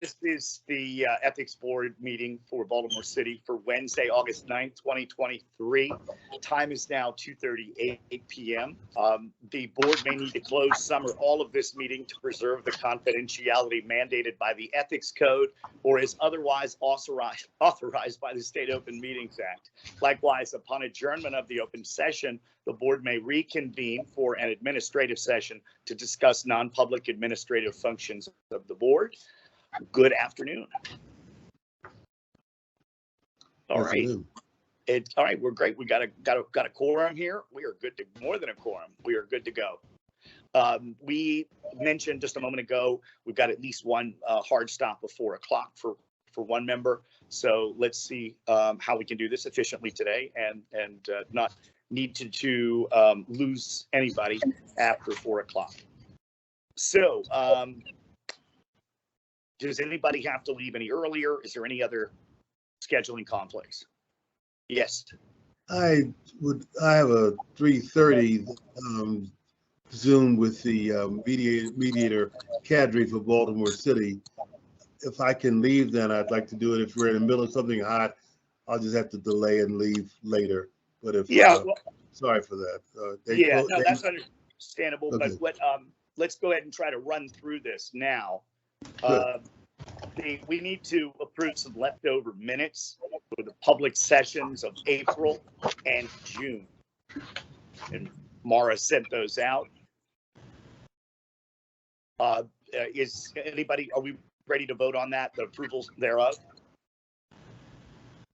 This is the Ethics Board meeting for Baltimore City for Wednesday, August 9th, 2023. Time is now 2:38 p.m. The board may need to close some or all of this meeting to preserve the confidentiality mandated by the Ethics Code or is otherwise authorized by the State Open Meetings Act. Likewise, upon adjournment of the open session, the board may reconvene for an administrative session to discuss non-public administrative functions of the board. Good afternoon. All right. All right. We're great. We got a quorum here. We are good to more than a quorum. We are good to go. We mentioned just a moment ago, we've got at least one hard stop of 4 o'clock for one member. So let's see how we can do this efficiently today and not need to lose anybody after 4 o'clock. So, does anybody have to leave any earlier? Is there any other scheduling conflicts? Yes. I have a 3:30 Zoom with the mediator cadre for Baltimore City. If I can leave, then I'd like to do it. If we're in the middle of something hot, I'll just have to delay and leave later. But if sorry for that. That's understandable. Okay. But let's go ahead and try to run through this now. We need to approve some leftover minutes for the public sessions of April and June. And Mara sent those out. Are we ready to vote on that, the approvals thereof?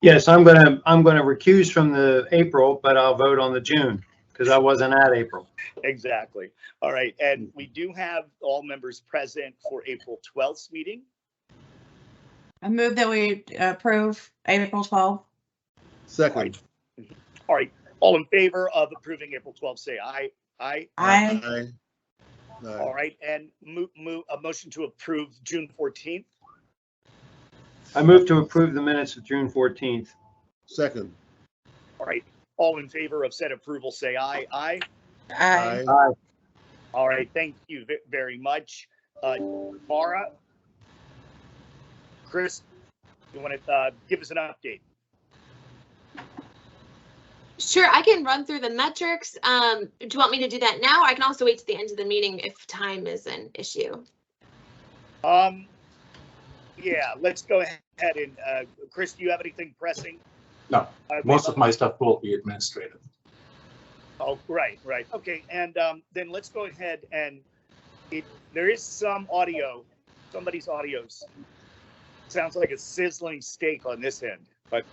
Yes, I'm gonna recuse from the April, but I'll vote on the June because I wasn't at April. Exactly. All right. And we do have all members present for April 12th meeting. I move that we approve April 12th. Second. All right. All in favor of approving April 12th, say aye. Aye. Aye. Aye. All right. And move a motion to approve June 14th. I move to approve the minutes of June 14th. Second. All right. All in favor of said approval, say aye. Aye. Aye. Aye. All right. Thank you very much. Mara, Chris, you want to give us an update? Sure, I can run through the metrics. Do you want me to do that now? I can also wait to the end of the meeting if time is an issue. Yeah, let's go ahead and Chris, do you have anything pressing? No, most of my stuff will be administrative. Oh, right. Okay, and then let's go ahead and there is some audio, somebody's audios. Sounds like a sizzling steak on this end, but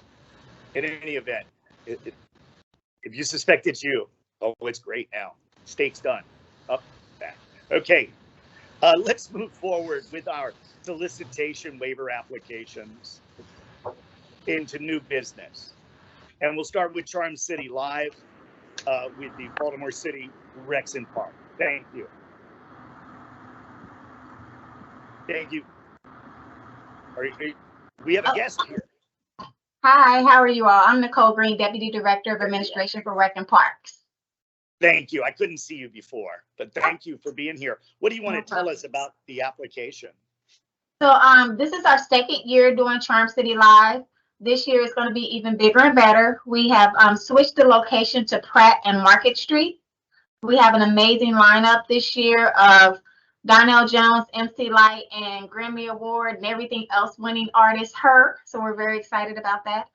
in any event, if you suspect it's you, oh, it's great now. Steak's done. Up, back. Okay, let's move forward with our solicitation waiver applications into new business. And we'll start with Charm City Live with the Baltimore City Patterson Park. Thank you. Thank you. We have a guest here. Hi, how are you all? I'm Nicole Green, Deputy Director of Administration for Rec and Parks. Thank you. I couldn't see you before, but thank you for being here. What do you want to tell us about the application? So this is our second year doing Charm City Live. This year is going to be even bigger and better. We have switched the location to Pratt and Market Street. We have an amazing lineup this year of Donnell Jones, MC Light, and Grammy Award and everything else winning artist Her. So we're very excited about that.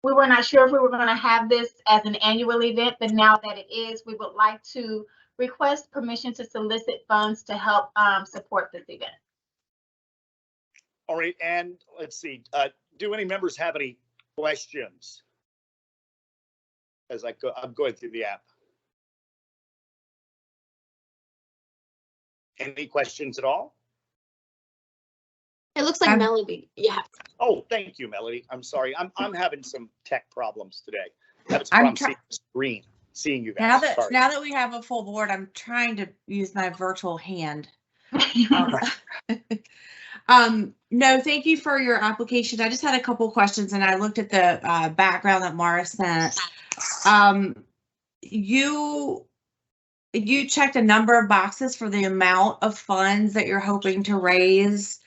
We were not sure if we were going to have this as an annual event, but now that it is, we would like to request permission to solicit funds to help support this event. All right, and let's see. Do any members have any questions as I'm going through the app? Any questions at all? It looks like Melody. Yeah. Oh, thank you, Melody. I'm sorry. I'm having some tech problems today. I'm seeing the screen, seeing you guys. Now that we have a full board, I'm trying to use my virtual hand. No, thank you for your application. I just had a couple questions, and I looked at the background that Mara sent. You checked a number of boxes for the amount of funds that you're hoping to raise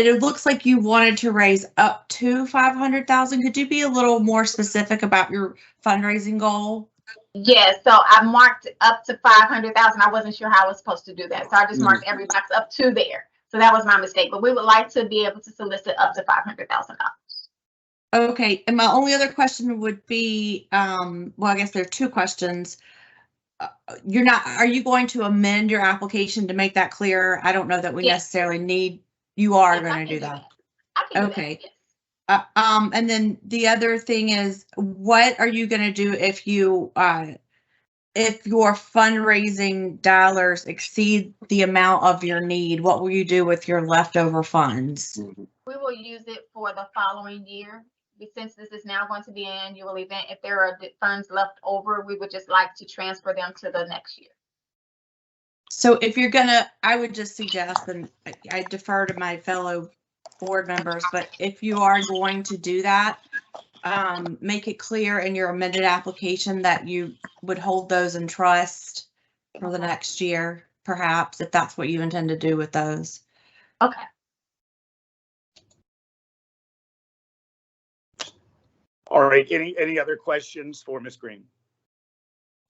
it looks like you wanted to raise up to 500,000. Could you be a little more specific about your fundraising goal? Yes, so I marked up to 500,000. I wasn't sure how I was supposed to do that. So I just marked every box up to there. So that was my mistake, but we would like to be able to solicit up to $500,000. Okay, and my only other question would be, well, I guess there are two questions. Are you going to amend your application to make that clear? I don't know that we necessarily need, you are going to do that. Okay. And then the other thing is, what are you going to do if your fundraising dollars exceed the amount of your need? What will you do with your leftover funds? We will use it for the following year. Since this is now going to be an annual event, if there are funds left over, we would just like to transfer them to the next year. So if you're gonna, I would just suggest, and I defer to my fellow board members, but if you are going to do that, make it clear in your amended application that you would hold those in trust for the next year, perhaps, if that's what you intend to do with those. Okay. All right. Any other questions for Ms. Green?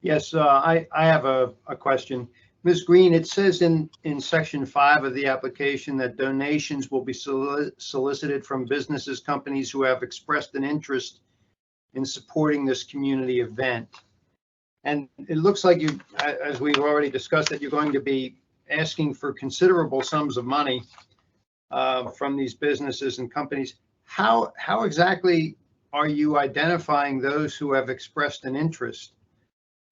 Yes, I have a question. Ms. Green, it says in section 5 of the application that donations will be solicited from businesses, companies who have expressed an interest in supporting this community event. And it looks like you, as we've already discussed, that you're going to be asking for considerable sums of money from these businesses and companies. How exactly are you identifying those who have expressed an interest?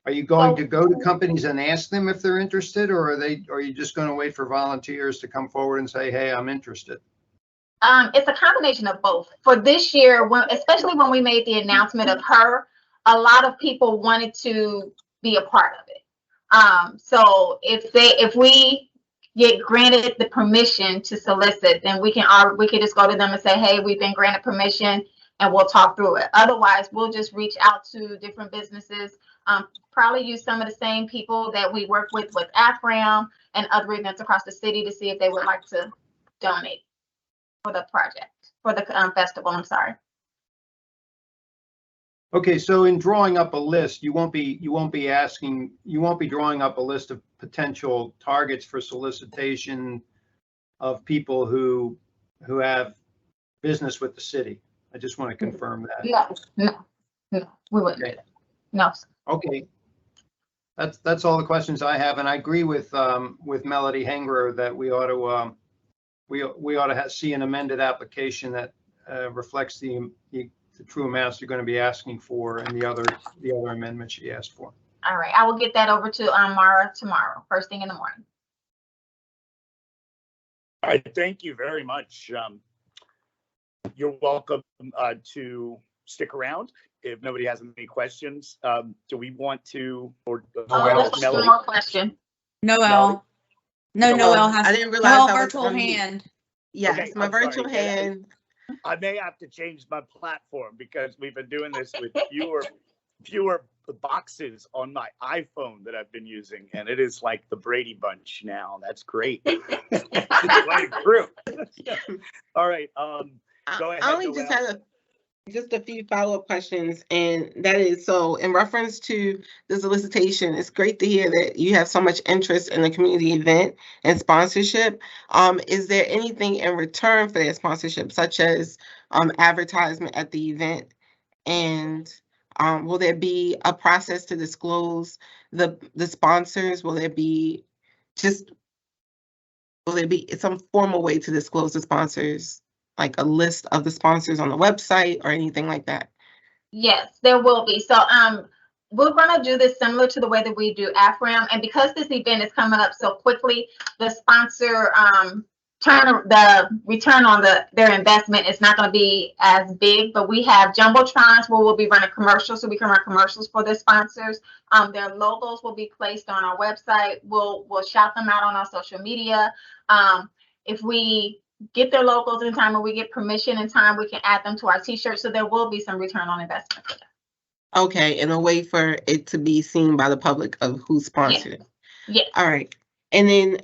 Are you going to go to companies and ask them if they're interested, or are you just going to wait for volunteers to come forward and say, hey, I'm interested? It's a combination of both. For this year, especially when we made the announcement of her, a lot of people wanted to be a part of it. So if we get granted the permission to solicit, then we can just go to them and say, hey, we've been granted permission, and we'll talk through it. Otherwise, we'll just reach out to different businesses, probably use some of the same people that we work with AFRAM and other events across the city to see if they would like to donate for the project, for the festival, I'm sorry. Okay, so in drawing up a list, you won't be drawing up a list of potential targets for solicitation of people who have business with the city. I just want to confirm that. No, we wouldn't do that. No. Okay. That's all the questions I have, and I agree with Melody Hengerer that we ought to see an amended application that reflects the true amounts you're going to be asking for and the other amendments she asked for. All right, I will get that over to Mara tomorrow, first thing in the morning. All right, thank you very much. You're welcome to stick around if nobody has any questions. Do we want to, or let's do one more question. Noel. Noel has I didn't realize Noel I was virtual hand. Yes, Okay, my I'm virtual sorry. hand. I may have to change my platform because we've been doing this with fewer boxes on my iPhone that I've been using, and it is like the Brady Bunch now. That's great. It's running through. All right. Go ahead. I only just had a few follow-up questions, and that is, so in reference to the solicitation, it's great to hear that you have so much interest in the community event and sponsorship. Is there anything in return for that sponsorship, such as advertisement at the event? And will there be a process to disclose the sponsors? Will there be some formal way to disclose the sponsors, like a list of the sponsors on the website or anything like that? Yes, there will be. So we're going to do this similar to the way that we do AFRAM. And because this event is coming up so quickly, the sponsor the return on their investment is not going to be as big. But we have jumbotrons where we'll be running commercials, so we can run commercials for the sponsors. Their logos will be placed on our website. We'll shout them out on our social media. If we get their logos in time, or we get permission in time, we can add them to our t-shirts. So there will be some return on investment for that. Okay, and a way for it to be seen by the public of who sponsored it. Yes. All right. And then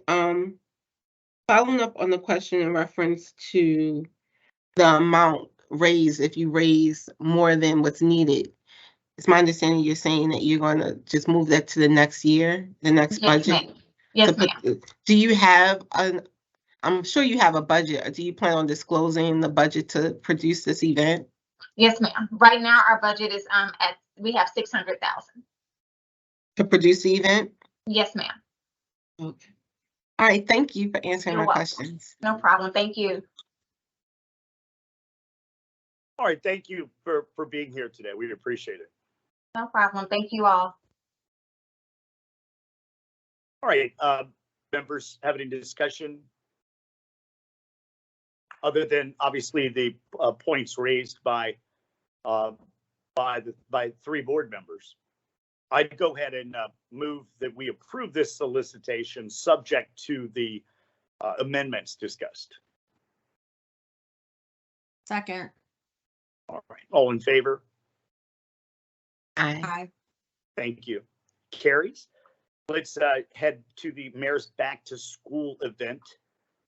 following up on the question in reference to the amount raised, if you raise more than what's needed, it's my understanding you're saying that you're going to just move that to the next year, the next Yes, budget. ma'am. Yes, to ma'am. Do you have I'm sure you have a budget. Or do you plan on disclosing the budget to produce this event? Yes, ma'am. Right now, our budget is we have 600,000 to produce the event. Yes, ma'am. Okay. All right. Thank you for answering You're my welcome. questions. No problem. Thank you. All right, thank you for being here today. We appreciate it. No problem. Thank you all. All right, members have any discussion other than obviously the points raised by three board members? I'd go ahead and move that we approve this solicitation subject to the amendments discussed. Second. All right, all in favor? Aye. Aye. Thank you. Carries. Let's head to the mayor's back to school event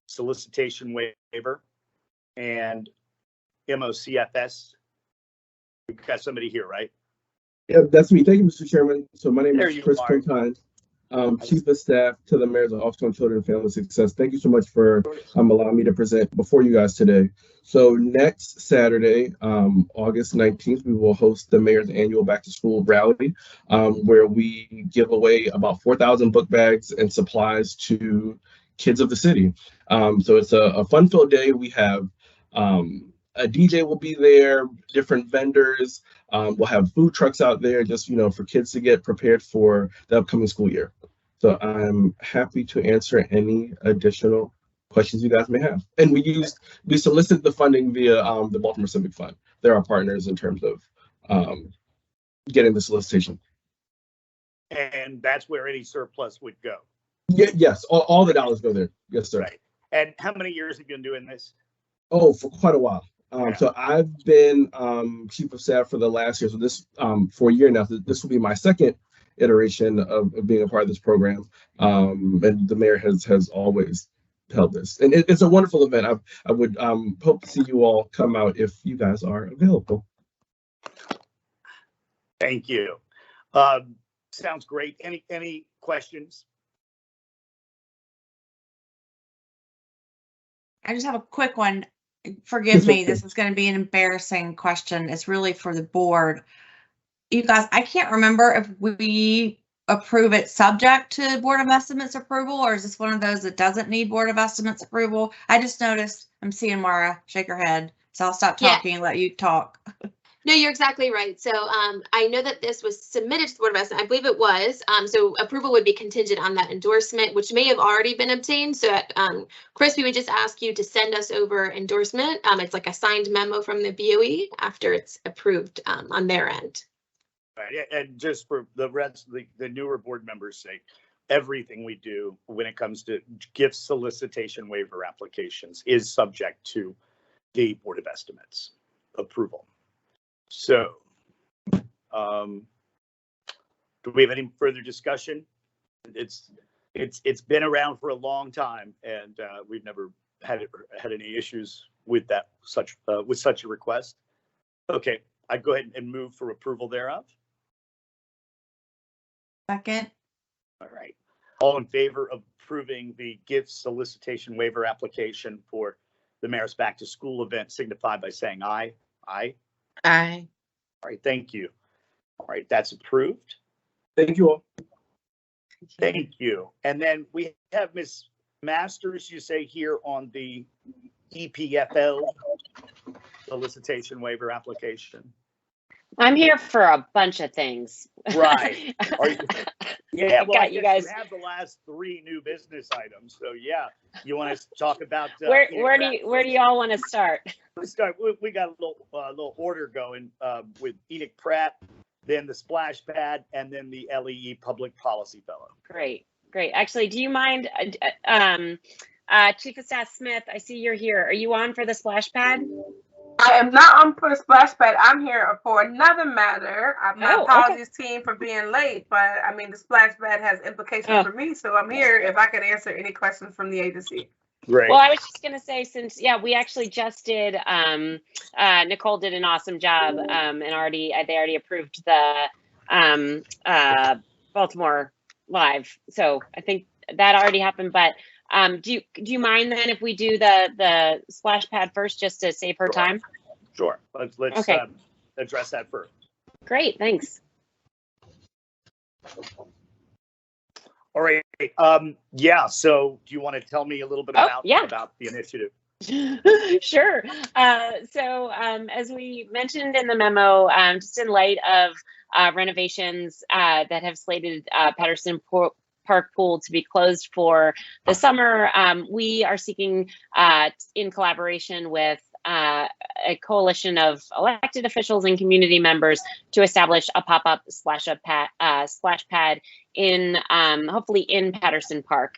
solicitation waiver and MOCFS. We've got somebody here, right? Yeah, that's me. Thank you, Mr. Chairman. So my name There is you Chris are. Quintine, Chief of Staff to the Mayor's Office on Children and Family Success. Thank you so much for allowing me to present before you guys today. So next Saturday, August 19th, we will host the Mayor's annual Back to School rally, where we give away about 4,000 book bags and supplies to kids of the city. So it's a fun-filled day. We have a DJ will be there, different vendors. We'll have food trucks out there just, for kids to get prepared for the upcoming school year. So I'm happy to answer any additional questions you guys may have. And we solicit the funding via the Baltimore Civic Fund. They're our partners in terms of getting the solicitation. And that's where any surplus would go. Yeah, yes, all the dollars go there. Yes, sir. Right. And how many years have you been doing this? Oh, for quite a while. So I've been chief of staff for the last year. So this for a year now. This will be my second iteration of being a part of this program. And the mayor has always held this, and it's a wonderful event. I would hope to see you all come out if you guys are available. Thank you. Sounds great. Any questions? I just have a quick one. Forgive me, this is going to be an embarrassing question. It's really for the board. You guys, I can't remember if we approve it subject to Board of Estimates approval, or is this one of those that doesn't need Board of Estimates approval? I just noticed, I'm seeing Mara shake her head, so I'll stop talking and let you talk. No, you're exactly right. So I know that this was submitted to the Board of Estimates. I believe it was. So approval would be contingent on that endorsement, which may have already been obtained. So Chris, we would just ask you to send us over endorsement. It's like a signed memo from the BOE after it's approved on their end. Right. And just for the rest of the newer board members' sake, everything we do when it comes to gift solicitation waiver applications is subject to the Board of Estimates approval. So, do we have any further discussion? It's been around for a long time, and we've never had any issues with that with such a request. Okay, I'd go ahead and move for approval thereof. Second. All right. All in favor of approving the gift solicitation waiver application for the Mayor's Back to School event signify by saying aye. Aye. Aye. All right, thank you. All right, that's approved. Thank you all. Thank you. And then we have Ms. Masters, you say, here on the EPFL solicitation waiver application. I'm here for a bunch of things. Right. Yeah, well, you guys have the last three new business items. So yeah, you want to talk about where do y'all want to start? Let's start. We got a little order going with Enoch Pratt, then the splash pad, and then the LEE Public Policy Fellow. Great. Actually, do you mind, Chief of Staff Smith? I see you're here. Are you on for the splash pad? I am not on for the splash pad. I'm here for another matter. My apologies, team, for being late, but I mean, the splash pad has implications for me, so I'm here if I can answer any questions from the agency. Great. Well, I was just gonna say, since we actually just did. Nicole did an awesome job, and they already approved the Baltimore Live. So I think that already happened. But do you mind then if we do the splash pad first, just to save her time? Sure. Let's Okay. Address that first. Great, thanks. All right. Yeah. So, do you want to tell me a little bit about the initiative? Sure. So as we mentioned in the memo, just in light of renovations that have slated Patterson Park pool to be closed for the summer, we are seeking, in collaboration with a coalition of elected officials and community members, to establish a pop-up splash pad in hopefully in Patterson Park.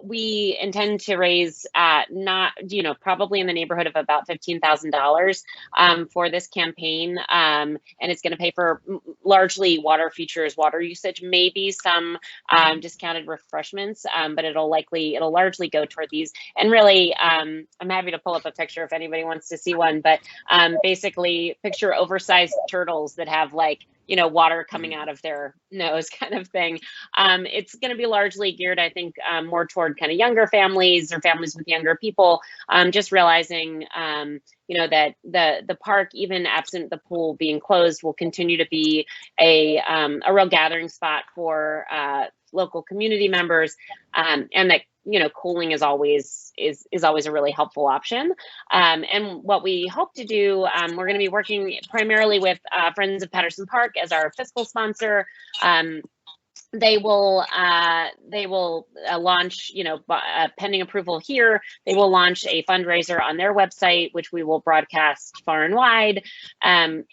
We intend to raise probably in the neighborhood of about $15,000 for this campaign, and it's going to pay for largely water features, water usage, maybe some discounted refreshments, but it'll largely go toward these. And really, I'm happy to pull up a picture if anybody wants to see one, but basically picture oversized turtles that have water coming out of their nose kind of thing. It's going to be largely geared, I think, more toward kind of younger families or families with younger people, just realizing, that the park, even absent the pool being closed, will continue to be a real gathering spot for local community members, and that cooling is always a really helpful option. And what we hope to do, we're going to be working primarily with Friends of Patterson Park as our fiscal sponsor. They will launch, pending approval here, they will launch a fundraiser on their website, which we will broadcast far and wide. And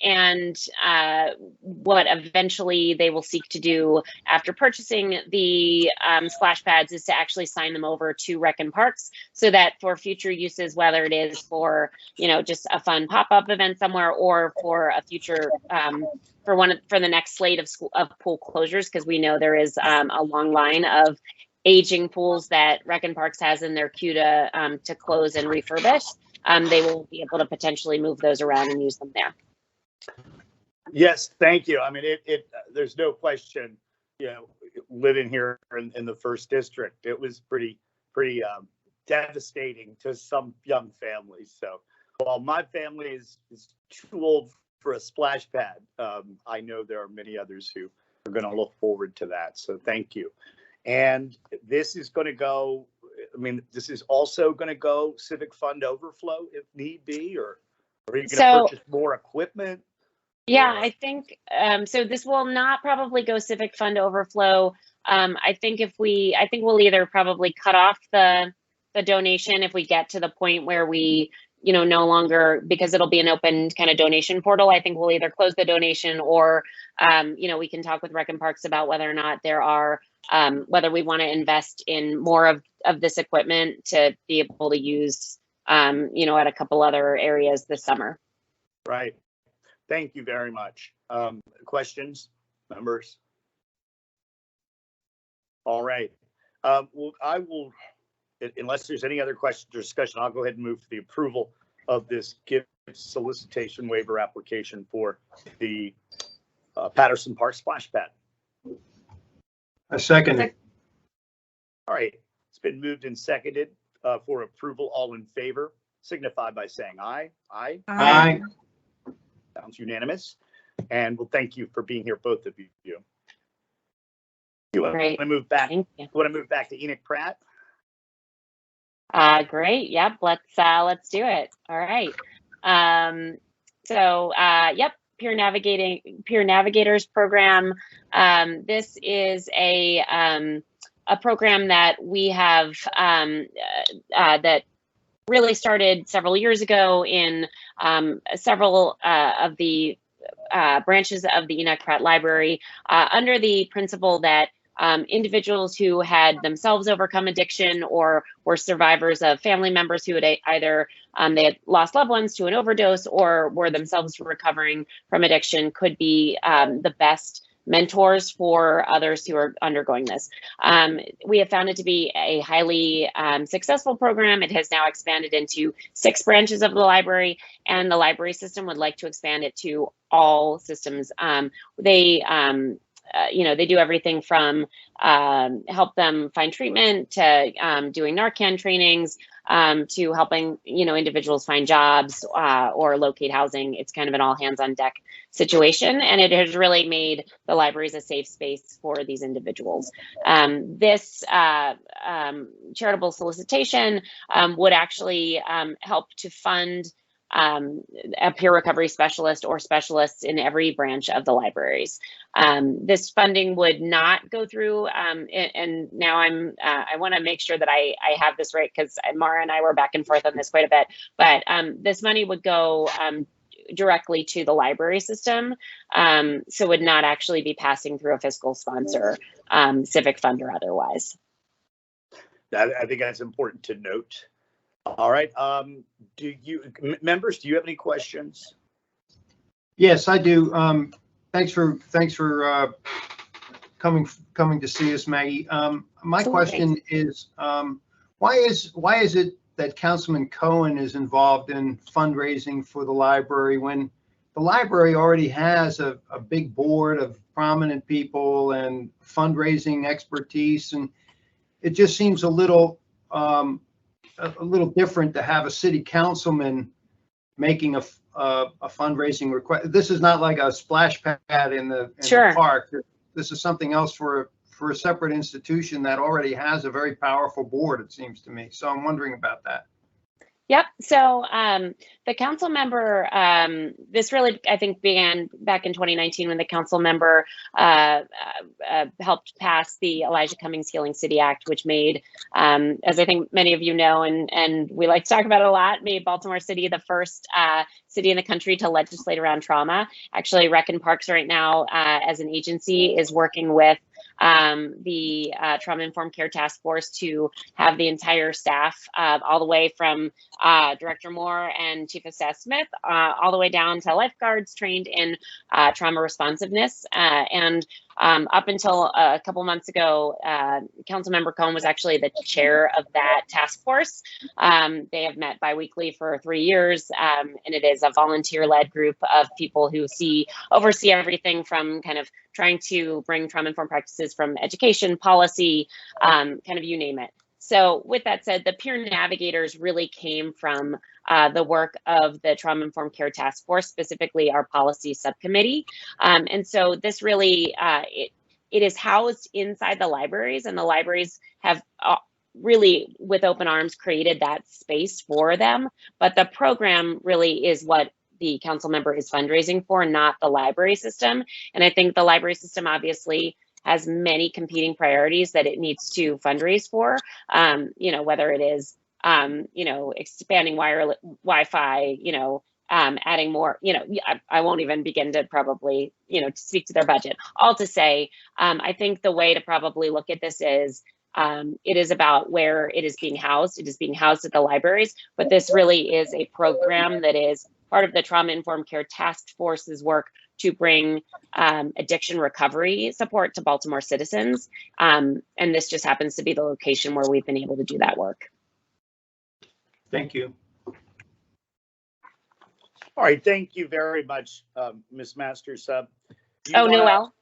what eventually they will seek to do after purchasing the splash pads is to actually sign them over to Rec and Parks, so that for future uses, whether it is for, just a fun pop-up event somewhere, or for a future, for the next slate of pool closures, because we know there is a long line of aging pools that Rec and Parks has in their queue to close and refurbish. They will be able to potentially move those around and use them there. Yes, thank you. I mean, there's no question, living here in the first district, it was pretty devastating to some young families. So while my family is too old for a splash pad, I know there are many others who are going to look forward to that. So thank you. And this is going to go, this is also going to go civic fund overflow if need be, or are you going to purchase more equipment? Yeah, I think, so this will not probably go civic fund overflow. I think we'll either probably cut off the donation if we get to the point where we, no longer, because it'll be an open kind of donation portal. I think we'll either close the donation, or, we can talk with Rec and Parks about whether or not there are, whether we want to invest in more of this equipment to be able to use, at a couple other areas this summer. Right. Thank you very much. Questions, members? All right. Well, I will, unless there's any other questions or discussion, I'll go ahead and move to the approval of this gift solicitation waiver application for the Patterson Park splash pad. I second it. All right. It's been moved and seconded for approval. All in favor signify by saying aye. Aye. Aye. Sounds unanimous. And well, thank you for being here, both of you. You want to move back? You want to move back to Enoch Pratt? Great. Yep. Let's do it. All right. Yep. Peer Navigators program. This is a program that we have that really started several years ago in several of the branches of the Enoch Pratt Library, under the principle that individuals who had themselves overcome addiction or were survivors of family members who had either they had lost loved ones to an overdose or were themselves recovering from addiction could be the best mentors for others who are undergoing this. We have found it to be a highly successful program. It has now expanded into 6 branches of the library, and the library system would like to expand it to all systems. They do everything from help them find treatment to doing Narcan trainings to helping, individuals find jobs or locate housing. It's kind of an all hands on deck situation, and it has really made the libraries a safe space for these individuals. This charitable solicitation would actually help to fund a peer recovery specialist or specialists in every branch of the libraries. This funding would not go through, and now I want to make sure that I have this right, because Mara and I were back and forth on this quite a bit, but this money would go directly to the library system, so would not actually be passing through a fiscal sponsor, civic fund or otherwise. I think that's important to note. All right. Members, do you have any questions? Yes, I do. Thanks for coming to see us, Maggie. My question is, why is it that Councilman Cohen is involved in fundraising for the library when the library already has a big board of prominent people and fundraising expertise, and it just seems a little different to have a city councilman making a fundraising request. This is not like a splash pad in the park. This is something else for a separate institution that already has a very powerful board, it seems to me. So I'm wondering about that. Yep. So the council member, this really, I think, began back in 2019 when the council member helped pass the Elijah Cummings Healing City Act, which made, as I think many of you know, and we like to talk about it a lot, made Baltimore City the first city in the country to legislate around trauma. Actually, Rec and Parks right now, as an agency, is working with the Trauma Informed Care Task Force to have the entire staff, all the way from Director Moore and Chief of Staff Smith, all the way down to lifeguards trained in trauma responsiveness. And up until a couple months ago, Councilmember Cohen was actually the chair of that task force. They have met biweekly for 3 years, and it is a volunteer-led group of people who oversee everything from kind of trying to bring trauma-informed practices from education, policy, kind of you name it. So with that said, the peer navigators really came from the work of the Trauma Informed Care Task Force, specifically our policy subcommittee. And so this really, it is housed inside the libraries, and the libraries have really, with open arms, created that space for them. But the program really is what the council member is fundraising for, not the library system. And I think the library system obviously has many competing priorities that it needs to fundraise for, whether it is, expanding Wi-Fi, adding more, I won't even begin to probably, to speak to their budget. All to say, I think the way to probably look at this is, it is about where it is being housed. It is being housed at the libraries, but this really is a program that is part of the Trauma Informed Care Task Force's work to bring addiction recovery support to Baltimore citizens. And this just happens to be the location where we've been able to do that work. Thank you. All right, thank you very much, Ms. Masters. Noel?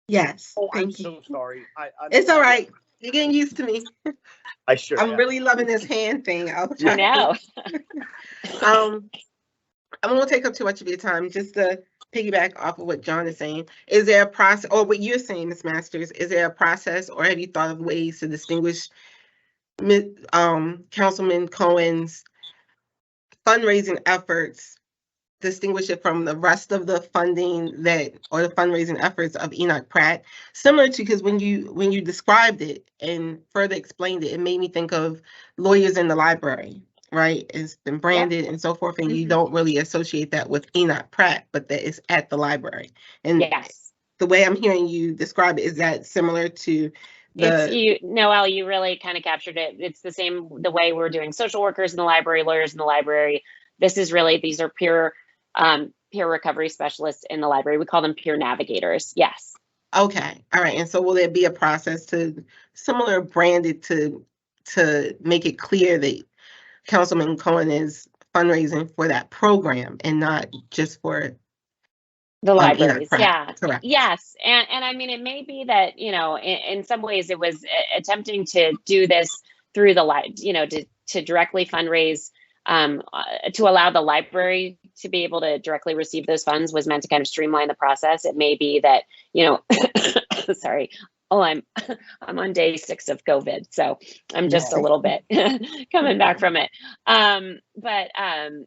Yes, I'm thank you. so sorry. It's all right. You're getting used to me. I'm really loving this hand thing. I know. I won't take up too much of your time. Just to piggyback off of what John is saying, is there a process, or what you're saying, Ms. Masters, is there a process, or have you thought of ways to distinguish Councilman Cohen's fundraising efforts, distinguish it from the rest of the funding or the fundraising efforts of Enoch Pratt? Similar to, because when you described it and further explained it, it made me think of lawyers in the library. Right, it's been branded and so forth, and you don't really associate that with Enoch Pratt, but that is at the library. And the way I'm hearing you describe it, is that similar to Noelle, you really kind of captured it. It's the same, the way we're doing social workers in the library, lawyers in the library. These are peer recovery specialists in the library. We call them peer navigators. Yes. Okay, all right. And so will there be a process to similar branded to make it clear that Councilman Cohen is fundraising for that program and not just for the libraries? Yeah. Correct. Yes. And I mean, it may be that, you know, in some ways it was attempting to do this through the you know, to directly fundraise, to allow the library to be able to directly receive those funds was meant to kind of streamline the process. It may be that, you know, sorry. Oh, I'm on day 6 of COVID, so I'm just a little bit coming back from it. But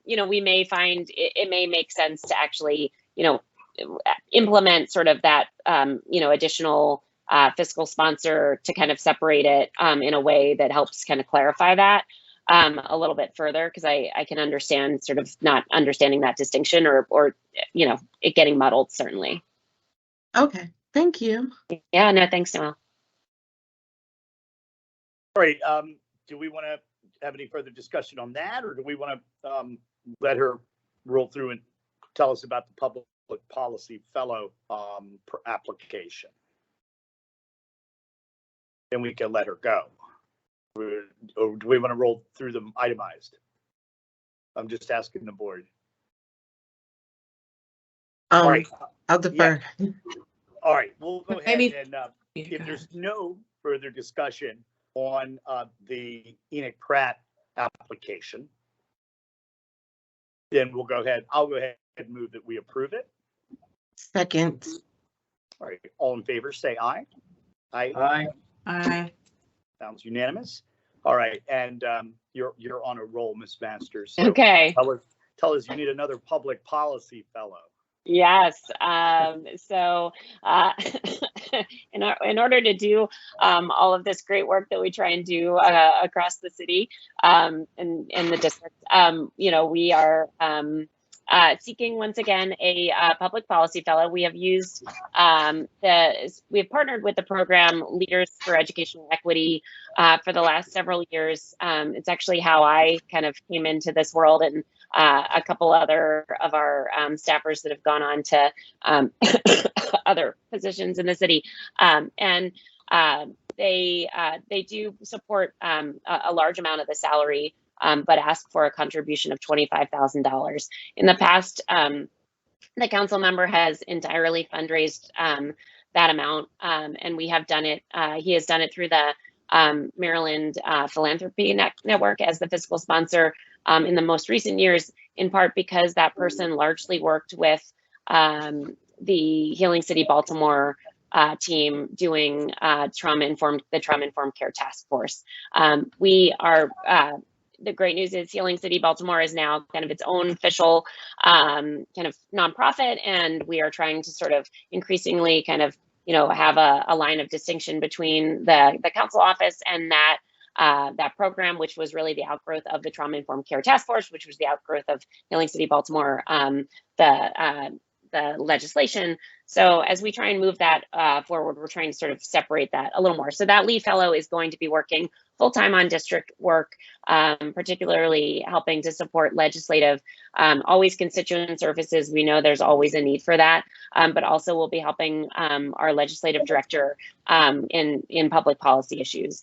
you know, we may find it may make sense to actually, you know, implement sort of that, you know, additional fiscal sponsor to kind of separate it in a way that helps kind of clarify that a little bit further, because I can understand sort of not understanding that distinction or you know, it getting muddled, certainly. Okay, thank you. Yeah, no, thanks, Noel. All right, do we want to have any further discussion on that, or do we want to let her roll through and tell us about the public policy fellow application? Then we can let her go. Or do we want to roll through them itemized? I'm just asking the board. All right, I'll defer. Yeah. All right, we'll go ahead Maybe, and if there's no further discussion on the Enoch Pratt application, then we'll go ahead. I'll go ahead and move that we approve it. Second. All right, all in favor, say aye. Aye. Aye. Aye. Sounds unanimous. All right, and you're on a roll, Ms. Masters. So Okay. Tell us you need another public policy fellow. Yes. So in order to do all of this great work that we try and do across the city and in the district, you know, we are seeking once again a public policy fellow. We have used we have partnered with the program Leaders for Educational Equity for the last several years. It's actually how I kind of came into this world, and a couple other of our staffers that have gone on to other positions in the city, and they do support a large amount of the salary, but ask for a contribution of $25,000. In the past, the council member has entirely fundraised that amount, and we have done it. He has done it through the Maryland Philanthropy Network as the fiscal sponsor in the most recent years, in part because that person largely worked with the Healing City Baltimore team doing the trauma-informed care task force. We are the great news is Healing City Baltimore is now kind of its own official kind of nonprofit, and we are trying to sort of increasingly kind of, you know, have a line of distinction between the council office and that program, which was really the outgrowth of the Trauma-Informed Care Task Force, which was the outgrowth of Healing City Baltimore, the legislation. So as we try and move that forward, we're trying to sort of separate that a little more. So that Lee Fellow is going to be working full-time on district work, particularly helping to support legislative, always constituent services. We know there's always a need for that, but also we'll be helping our legislative director in public policy issues.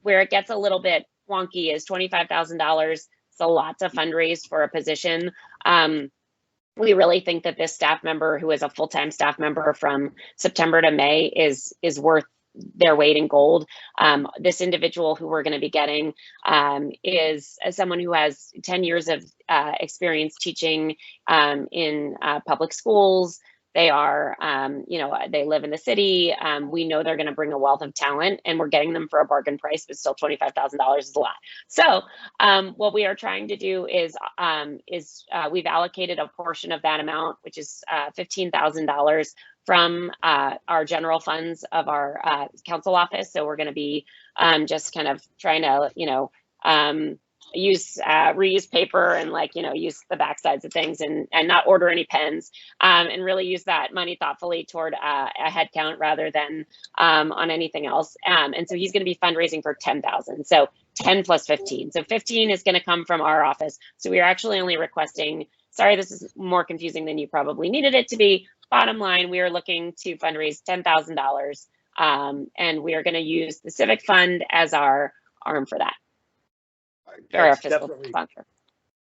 Where it gets a little bit wonky is $25,000. It's a lot to fundraise for a position. We really think that this staff member, who is a full-time staff member from September to May, is worth their weight in gold. This individual who we're going to be getting is someone who has 10 years of experience teaching in public schools. They are, you know, they live in the city. We know they're going to bring a wealth of talent, and we're getting them for a bargain price, but still $25,000 is a lot. So what we are trying to do is we've allocated a portion of that amount, which is $15,000 from our general funds of our council office. So we're going to be just kind of trying to, you know, reuse paper and, like, you know, use the backsides of things and not order any pens, and really use that money thoughtfully toward a head count rather than on anything else. And so he's going to be fundraising for 10,000. So 10 plus 15. So 15 is going to come from our office. So we are actually only requesting sorry, this is more confusing than you probably needed it to be. Bottom line, we are looking to fundraise $10,000, and we are going to use the Civic Fund as our arm for that, or our fiscal sponsor.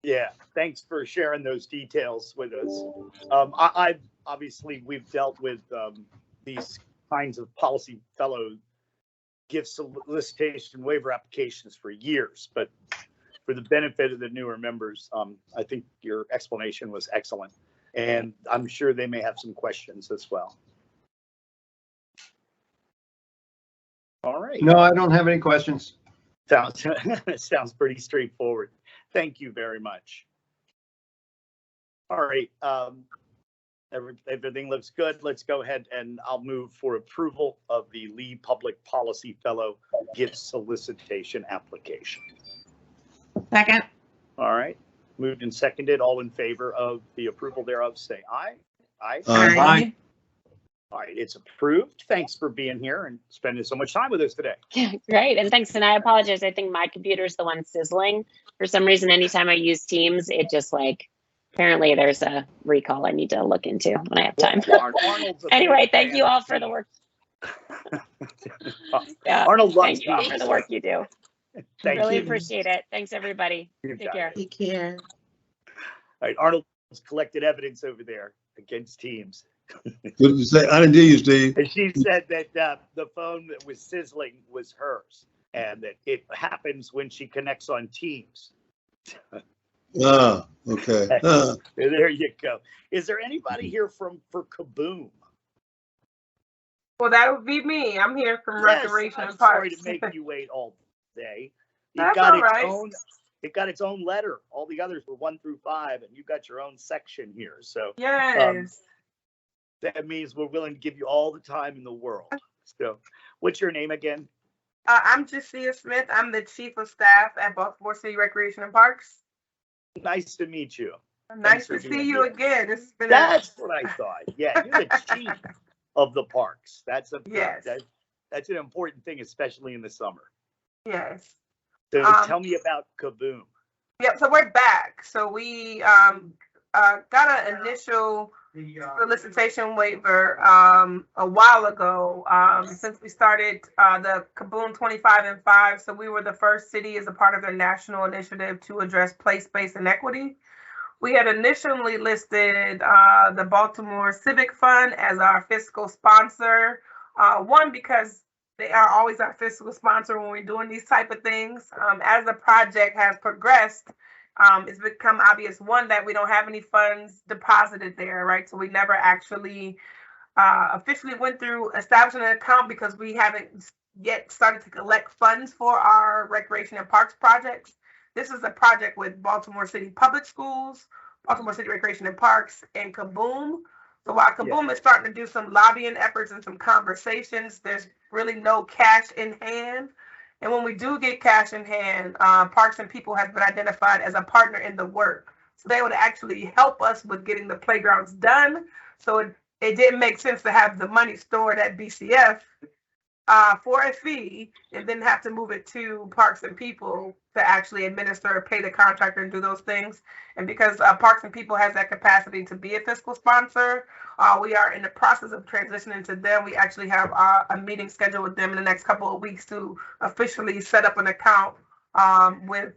Yeah, thanks for sharing those details with us. I obviously, we've dealt with these kinds of policy fellow gift solicitation waiver applications for years, but for the benefit of the newer members, I think your explanation was excellent, and I'm sure they may have some questions as well. All right. No, I don't have any questions. Sounds pretty straightforward. Thank you very much. All right. Everything looks good. Let's go ahead and I'll move for approval of the Lee Public Policy Fellow gift solicitation application. Second. All right. Moved and seconded. All in favor of the approval thereof, say aye. Aye. Aye. All right, it's approved. Thanks for being here and spending so much time with us today. Great, and thanks. And I apologize. I think my computer's the one sizzling. For some reason, anytime I use Teams, it just apparently there's a recall I need to look into when I have time. Anyway, thank you all for the work. Yeah, Arnold, thank you all for the work you do. Thank really you. Appreciate it. Thanks, everybody. Take care. Take care. All right, Arnold's collected evidence over there against Teams. What did you say? I didn't hear you, Steve. And she said that the phone that was sizzling was hers, and that it happens when she connects on Teams. Oh, okay. There you go. Is there anybody here for Kaboom? Well, that would be me. I'm here from Recreation and Parks. Sorry to make you wait all day. That's all right. It got its own letter. All the others were 1 through 5, and you got your own section here. So yes. That means we're willing to give you all the time in the world. So, what's your name again? I'm Jasiah Smith. I'm the Chief of Staff at Baltimore City Recreation and Parks. Nice to meet you. Nice to see you again. That's what I thought. Yeah, you're the chief of the parks. That's an important thing, especially in the summer. Yes. So tell me about Kaboom. Yep. So we're back. So we got an initial solicitation waiver a while ago since we started the Kaboom 25 and 5. So we were the first city as a part of their national initiative to address place-based inequity. We had initially listed the Baltimore Civic Fund as our fiscal sponsor. One, because they are always our fiscal sponsor when we're doing these type of things. As the project has progressed, it's become obvious, one, that we don't have any funds deposited there, right? So we never actually officially went through establishing an account because we haven't yet started to collect funds for our recreation and parks projects. This is a project with Baltimore City Public Schools, Baltimore City Recreation and Parks, and Kaboom. So while Kaboom is starting to do some lobbying efforts and some conversations, there's really no cash in hand. And when we do get cash in hand, Parks and People has been identified as a partner in the work. So they would actually help us with getting the playgrounds done. So it didn't make sense to have the money stored at BCF for a fee and then have to move it to Parks and People to actually administer, pay the contractor and do those things. And because Parks and People has that capacity to be a fiscal sponsor, we are in the process of transitioning to them. We actually have a meeting scheduled with them in the next couple of weeks to officially set up an account with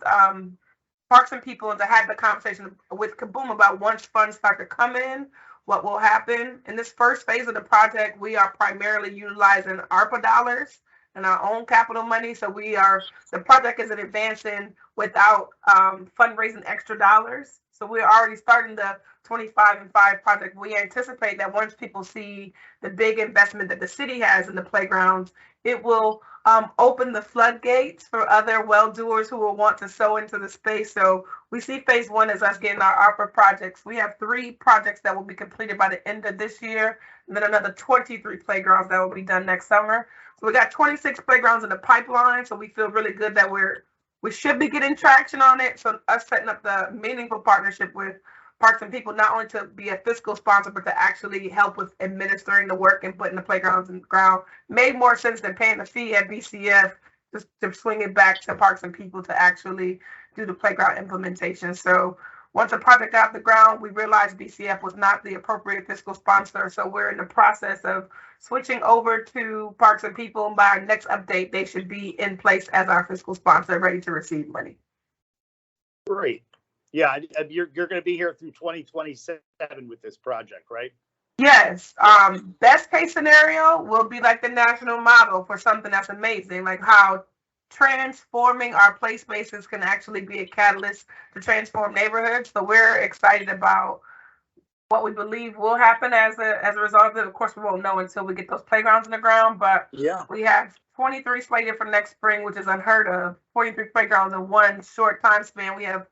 Parks and People and to have the conversation with Kaboom about once funds start to come in, what will happen. In this first phase of the project, we are primarily utilizing ARPA dollars and our own capital money. So the project isn't advancing without fundraising extra dollars. So we're already starting the 25 and 5 project. We anticipate that once people see the big investment that the city has in the playgrounds, it will open the floodgates for other well-doers who will want to sow into the space. So we see phase 1 as us getting our ARPA projects. We have 3 projects that will be completed by the end of this year, and then another 23 playgrounds that will be done next summer. So we got 26 playgrounds in the pipeline. So we feel really good that we should be getting traction on it. So us setting up the meaningful partnership with Parks and People, not only to be a fiscal sponsor, but to actually help with administering the work and putting the playgrounds in the ground, made more sense than paying a fee at BCF just to swing it back to Parks and People to actually do the playground implementation. So once the project got off the ground, we realized BCF was not the appropriate fiscal sponsor. So we're in the process of switching over to Parks and People. And by our next update, they should be in place as our fiscal sponsor, ready to receive money. Great. Yeah, you're going to be here through 2027 with this project, right? Yes. Best case scenario will be like the national model for something that's amazing, like how transforming our play spaces can actually be a catalyst to transform neighborhoods. So we're excited about what we believe will happen as a result of it. Of course, we won't know until we get those playgrounds in the ground, but yeah, we have 23 slated for next spring, which is unheard of. 23 playgrounds in one short time span. We have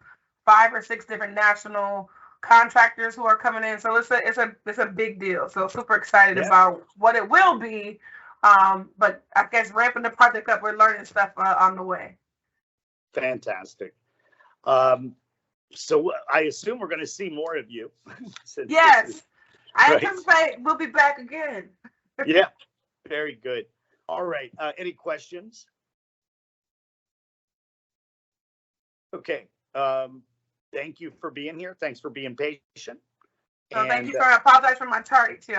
5 or 6 different national contractors who are coming in. So it's a big deal. So super excited about what it will be. But I guess ramping the project up, we're learning stuff on the way. Fantastic. So I assume we're going to see more of you. Yes, I anticipate we'll be back again. Yeah, very good. All right. Any questions? Okay. Thank you for being here. Thanks for being patient. So thank you I apologize for my tardy too.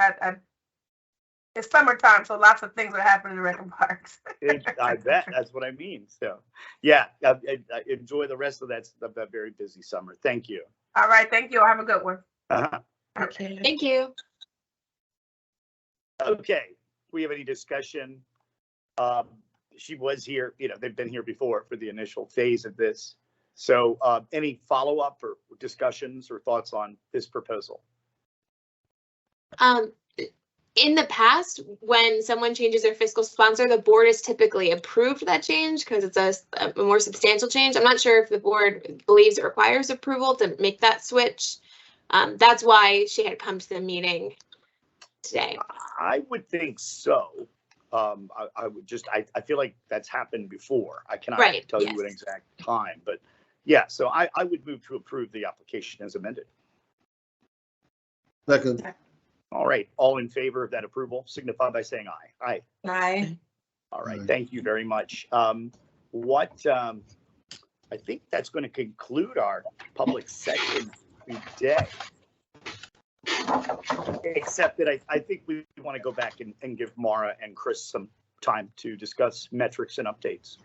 It's summertime, so lots of things are happening in Rec and Parks. I bet that's what I mean. So yeah, enjoy the rest of that very busy summer. Thank you. All right. Thank you. Have a good one. Okay. Thank you. Okay. We have any discussion? She was here, they've been here before for the initial phase of this. So any follow-up or discussions or thoughts on this proposal? In the past, when someone changes their fiscal sponsor, the board has typically approved that change because it's a more substantial change. I'm not sure if the board believes it requires approval to make that switch. That's why she had come to the meeting today. I would think so. I would just, I feel like that's happened before. I cannot tell you an exact time, but yeah, so I would move to approve the application as amended. Second. All right, all in favor of that approval, signify by saying aye. Aye. Aye. All right, thank you very much. I think that's going to conclude our public session today. Except that I think we want to go back and give Mara and Chris some time to discuss metrics and updates.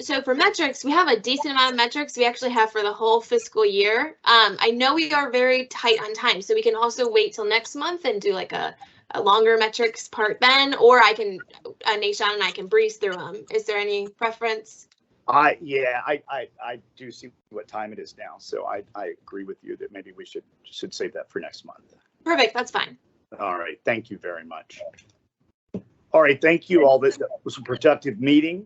So for metrics, we have a decent amount of metrics we actually have for the whole fiscal year. I know we are very tight on time, so we can also wait till next month and do like a longer metrics part then, or Nashawn and I can breeze through them. Is there any preference? I do see what time it is now, so I agree with you that maybe we should save that for next month. Perfect, that's fine. All right, thank you very much. All right, thank you all. This was a productive meeting.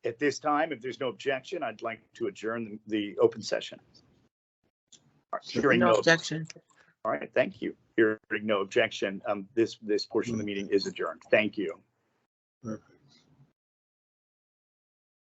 At this time, if there's no objection, I'd like to adjourn the open session. Hearing no objection. All right, thank you. Hearing no objection, this portion of the meeting is adjourned. Thank you. Perfect.